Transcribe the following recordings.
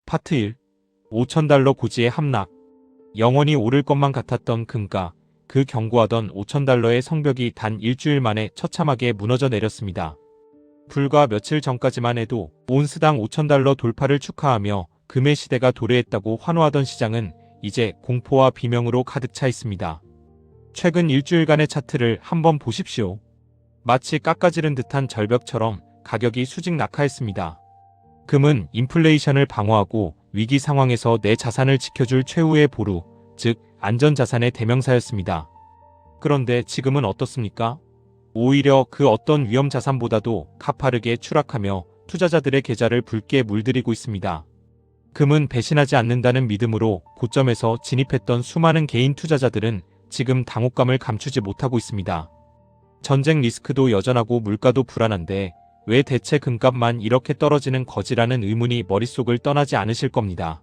파트 1. 5,000달러 고지의 함락. 영원히 오를 것만 같았던 금가. 그 경고하던 5,000달러의 성벽이 단 일주일 만에 처참하게 무너져 내렸습니다. 불과 며칠 전까지만 해도 온스당 5,000달러 돌파를 축하하며 금의 시대가 도래했다고 환호하던 시장은 이제 공포와 비명으로 가득 차 있습니다. 최근 일주일간의 차트를 한번 보십시오. 마치 깎아지른 듯한 절벽처럼 가격이 수직 낙하했습니다. 금은 인플레이션을 방어하고 위기 상황에서 내 자산을 지켜줄 최후의 보루, 즉 안전자산의 대명사였습니다. 그런데 지금은 어떻습니까? 오히려 그 어떤 위험자산보다도 가파르게 추락하며 투자자들의 계좌를 붉게 물들이고 있습니다. 금은 배신하지 않는다는 믿음으로 고점에서 진입했던 수많은 개인 투자자들은 지금 당혹감을 감추지 못하고 있습니다. 전쟁 리스크도 여전하고 물가도 불안한데 왜 대체 금값만 이렇게 떨어지는 거지라는 의문이 머릿속을 떠나지 않으실 겁니다.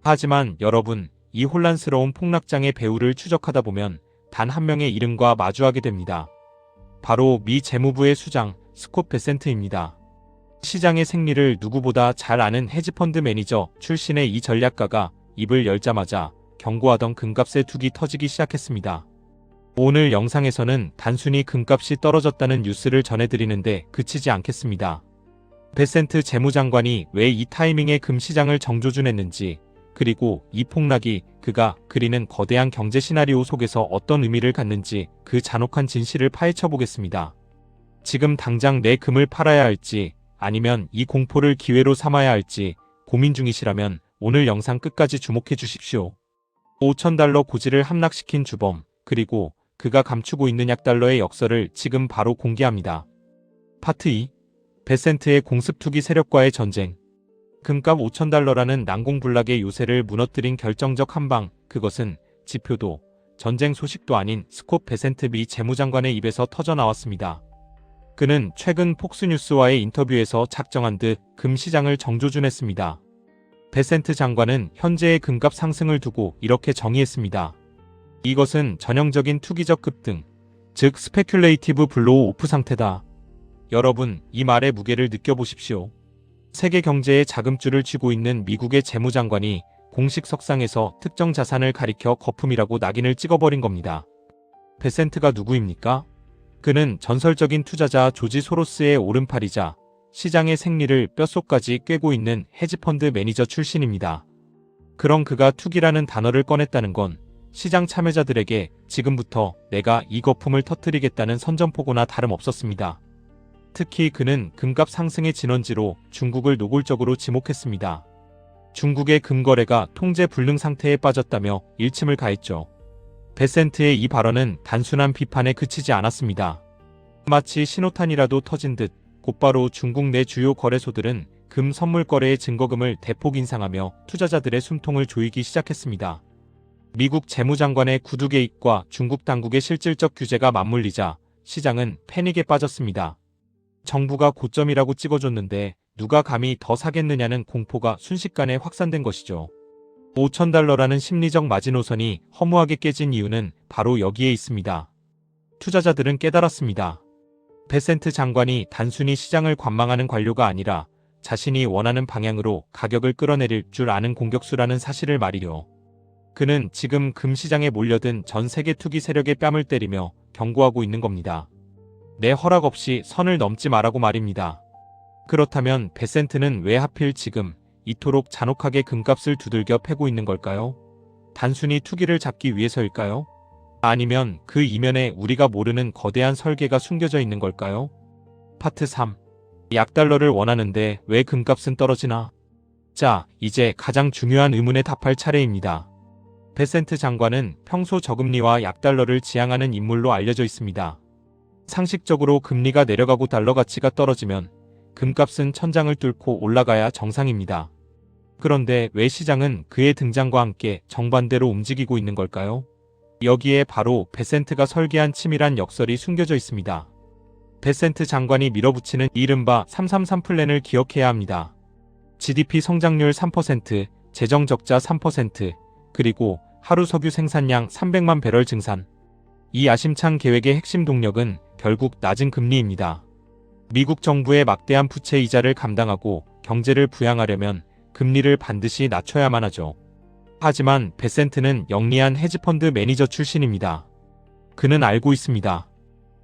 하지만 여러분, 이 혼란스러운 폭락장의 배후를 추적하다 보면 단 한 명의 이름과 마주하게 됩니다. 바로 미 재무부의 수장 스콧 베센트입니다. 시장의 생리를 누구보다 잘 아는 헤지펀드 매니저 출신의 이 전략가가 입을 열자마자 경고하던 금값의 둑이 터지기 시작했습니다. 오늘 영상에서는 단순히 금값이 떨어졌다는 뉴스를 전해드리는데 그치지 않겠습니다. 베센트 재무장관이 왜 이 타이밍에 금시장을 정조준했는지, 그리고 이 폭락이 그가 그리는 거대한 경제 시나리오 속에서 어떤 의미를 갖는지 그 잔혹한 진실을 파헤쳐 보겠습니다. 지금 당장 내 금을 팔아야 할지 아니면 이 공포를 기회로 삼아야 할지 고민 중이시라면 오늘 영상 끝까지 주목해 주십시오. 5,000달러 고지를 함락시킨 주범, 그리고 그가 감추고 있는 약달러의 역설을 지금 바로 공개합니다. 파트 2. 베센트의 공습투기 세력과의 전쟁. 금값 5,000달러라는 난공불락의 요새를 무너뜨린 결정적 한방, 그것은 지표도 전쟁 소식도 아닌 스콧 베센트 미 재무장관의 입에서 터져나왔습니다. 그는 최근 폭스뉴스와의 인터뷰에서 작정한 듯 금시장을 정조준했습니다. 베센트 장관은 현재의 금값 상승을 두고 이렇게 정의했습니다. 이것은 전형적인 투기적 급등, 즉 스페큘레이티브 블로우 오프 상태다. 여러분, 이 말의 무게를 느껴보십시오. 세계 경제의 자금줄을 쥐고 있는 미국의 재무장관이 공식 석상에서 특정 자산을 가리켜 거품이라고 낙인을 찍어버린 겁니다. 베센트가 누구입니까? 그는 전설적인 투자자 조지 소로스의 오른팔이자 시장의 생리를 뼛속까지 꿰고 있는 헤지펀드 매니저 출신입니다. 그런 그가 투기라는 단어를 꺼냈다는 건 시장 참여자들에게 지금부터 내가 이 거품을 터뜨리겠다는 선전포고나 다름없었습니다. 특히 그는 금값 상승의 진원지로 중국을 노골적으로 지목했습니다. 중국의 금거래가 통제 불능 상태에 빠졌다며 일침을 가했죠. 베센트의 이 발언은 단순한 비판에 그치지 않았습니다. 마치 신호탄이라도 터진 듯 곧바로 중국 내 주요 거래소들은 금 선물 거래의 증거금을 대폭 인상하며 투자자들의 숨통을 조이기 시작했습니다. 미국 재무장관의 구두 개입과 중국 당국의 실질적 규제가 맞물리자 시장은 패닉에 빠졌습니다. 정부가 고점이라고 찍어줬는데 누가 감히 더 사겠느냐는 공포가 순식간에 확산된 것이죠. 5,000달러라는 심리적 마지노선이 허무하게 깨진 이유는 바로 여기에 있습니다. 투자자들은 깨달았습니다. 베센트 장관이 단순히 시장을 관망하는 관료가 아니라 자신이 원하는 방향으로 가격을 끌어내릴 줄 아는 공격수라는 사실을 말이요. 그는 지금 금시장에 몰려든 전 세계 투기 세력의 뺨을 때리며 경고하고 있는 겁니다. 내 허락 없이 선을 넘지 마라고 말입니다. 그렇다면 베센트는 왜 하필 지금 이토록 잔혹하게 금값을 두들겨 패고 있는 걸까요? 단순히 투기를 잡기 위해서일까요? 아니면 그 이면에 우리가 모르는 거대한 설계가 숨겨져 있는 걸까요? 파트 3. 약달러를 원하는데 왜 금값은 떨어지나? 자, 이제 가장 중요한 의문에 답할 차례입니다. 베센트 장관은 평소 저금리와 약달러를 지향하는 인물로 알려져 있습니다. 상식적으로 금리가 내려가고 달러 가치가 떨어지면 금값은 천장을 뚫고 올라가야 정상입니다. 그런데 왜 시장은 그의 등장과 함께 정반대로 움직이고 있는 걸까요? 여기에 바로 베센트가 설계한 치밀한 역설이 숨겨져 있습니다. 베센트 장관이 밀어붙이는 이른바 333 플랜을 기억해야 합니다. GDP 성장률 3%, 재정 적자 3%, 그리고 하루 석유 생산량 300만 배럴 증산. 이 야심찬 계획의 핵심 동력은 결국 낮은 금리입니다. 미국 정부의 막대한 부채 이자를 감당하고 경제를 부양하려면 금리를 반드시 낮춰야만 하죠. 하지만 베센트는 영리한 헤지펀드 매니저 출신입니다. 그는 알고 있습니다.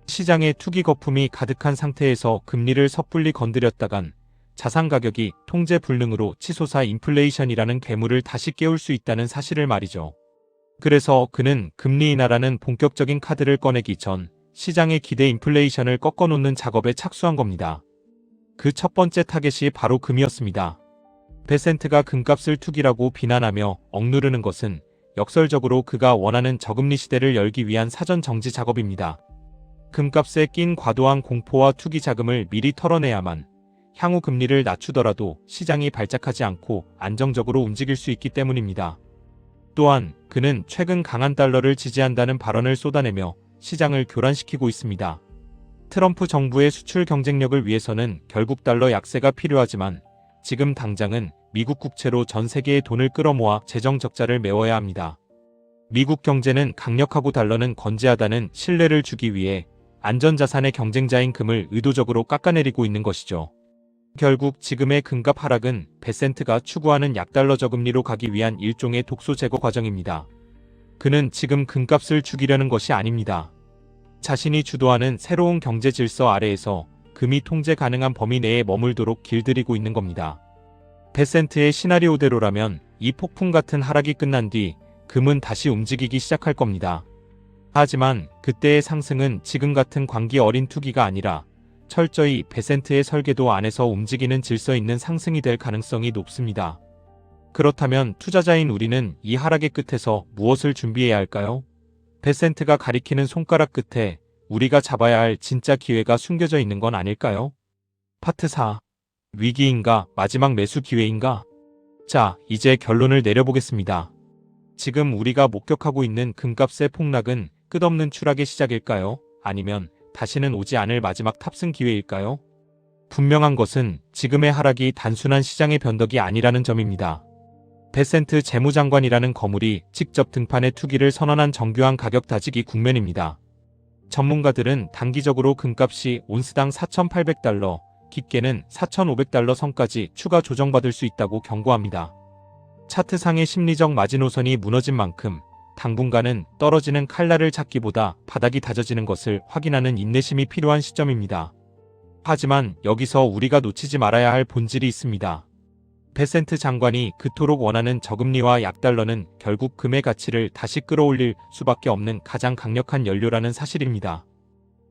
시장에 투기 거품이 가득한 상태에서 금리를 섣불리 건드렸다간 자산 가격이 통제 불능으로 치솟아 인플레이션이라는 괴물을 다시 깨울 수 있다는 사실을 말이죠. 그래서 그는 금리 인하라는 본격적인 카드를 꺼내기 전 시장의 기대 인플레이션을 꺾어놓는 작업에 착수한 겁니다. 그 첫 번째 타겟이 바로 금이었습니다. 베센트가 금값을 투기라고 비난하며 억누르는 것은 역설적으로 그가 원하는 저금리 시대를 열기 위한 사전 정지 작업입니다. 금값에 낀 과도한 공포와 투기 자금을 미리 털어내야만 향후 금리를 낮추더라도 시장이 발작하지 않고 안정적으로 움직일 수 있기 때문입니다. 또한 그는 최근 강한 달러를 지지한다는 발언을 쏟아내며 시장을 교란시키고 있습니다. 트럼프 정부의 수출 경쟁력을 위해서는 결국 달러 약세가 필요하지만 지금 당장은 미국 국채로 전 세계의 돈을 끌어모아 재정 적자를 메워야 합니다. 미국 경제는 강력하고 달러는 건재하다는 신뢰를 주기 위해 안전자산의 경쟁자인 금을 의도적으로 깎아내리고 있는 것이죠. 결국 지금의 금값 하락은 베센트가 추구하는 약달러 저금리로 가기 위한 일종의 독소 제거 과정입니다. 그는 지금 금값을 죽이려는 것이 아닙니다. 자신이 주도하는 새로운 경제 질서 아래에서 금이 통제 가능한 범위 내에 머물도록 길들이고 있는 겁니다. 베센트의 시나리오대로라면 이 폭풍 같은 하락이 끝난 뒤 금은 다시 움직이기 시작할 겁니다. 하지만 그때의 상승은 지금 같은 광기 어린 투기가 아니라 철저히 베센트의 설계도 안에서 움직이는 질서 있는 상승이 될 가능성이 높습니다. 그렇다면 투자자인 우리는 이 하락의 끝에서 무엇을 준비해야 할까요? 베센트가 가리키는 손가락 끝에 우리가 잡아야 할 진짜 기회가 숨겨져 있는 건 아닐까요? 파트 4. 위기인가 마지막 매수 기회인가? 자, 이제 결론을 내려보겠습니다. 지금 우리가 목격하고 있는 금값의 폭락은 끝없는 추락의 시작일까요? 아니면 다시는 오지 않을 마지막 탑승 기회일까요? 분명한 것은 지금의 하락이 단순한 시장의 변덕이 아니라는 점입니다. 베센트 재무장관이라는 거물이 직접 등판의 투기를 선언한 정교한 가격 다지기 국면입니다. 전문가들은 단기적으로 금값이 온스당 4,800달러, 깊게는 4,500달러 선까지 추가 조정받을 수 있다고 경고합니다. 차트상의 심리적 마지노선이 무너진 만큼 당분간은 떨어지는 칼날을 찾기보다 바닥이 다져지는 것을 확인하는 인내심이 필요한 시점입니다. 하지만 여기서 우리가 놓치지 말아야 할 본질이 있습니다. 베센트 장관이 그토록 원하는 저금리와 약달러는 결국 금의 가치를 다시 끌어올릴 수밖에 없는 가장 강력한 연료라는 사실입니다.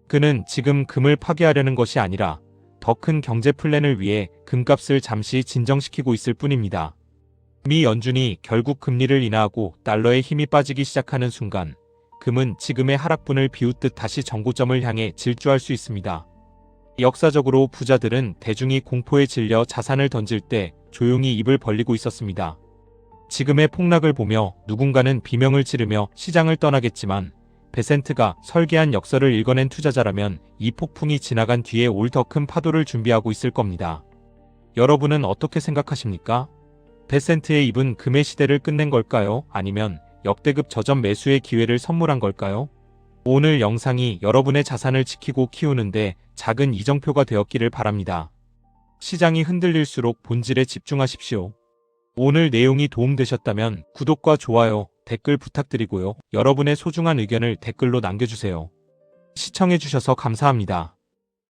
그는 지금 금을 파괴하려는 것이 아니라 더 큰 경제 플랜을 위해 금값을 잠시 진정시키고 있을 뿐입니다. 미 연준이 결국 금리를 인하하고 달러의 힘이 빠지기 시작하는 순간 금은 지금의 하락분을 비웃듯 다시 정고점을 향해 질주할 수 있습니다. 역사적으로 부자들은 대중이 공포에 질려 자산을 던질 때 조용히 입을 벌리고 있었습니다. 지금의 폭락을 보며 누군가는 비명을 지르며 시장을 떠나겠지만 베센트가 설계한 역설을 읽어낸 투자자라면 이 폭풍이 지나간 뒤에 올 더 큰 파도를 준비하고 있을 겁니다. 여러분은 어떻게 생각하십니까? 베센트의 입은 금의 시대를 끝낸 걸까요? 아니면 역대급 저점 매수의 기회를 선물한 걸까요? 오늘 영상이 여러분의 자산을 지키고 키우는데 작은 이정표가 되었기를 바랍니다. 시장이 흔들릴수록 본질에 집중하십시오. 오늘 내용이 도움되셨다면 구독과 좋아요, 댓글 부탁드리고요. 여러분의 소중한 의견을 댓글로 남겨주세요. 시청해주셔서 감사합니다.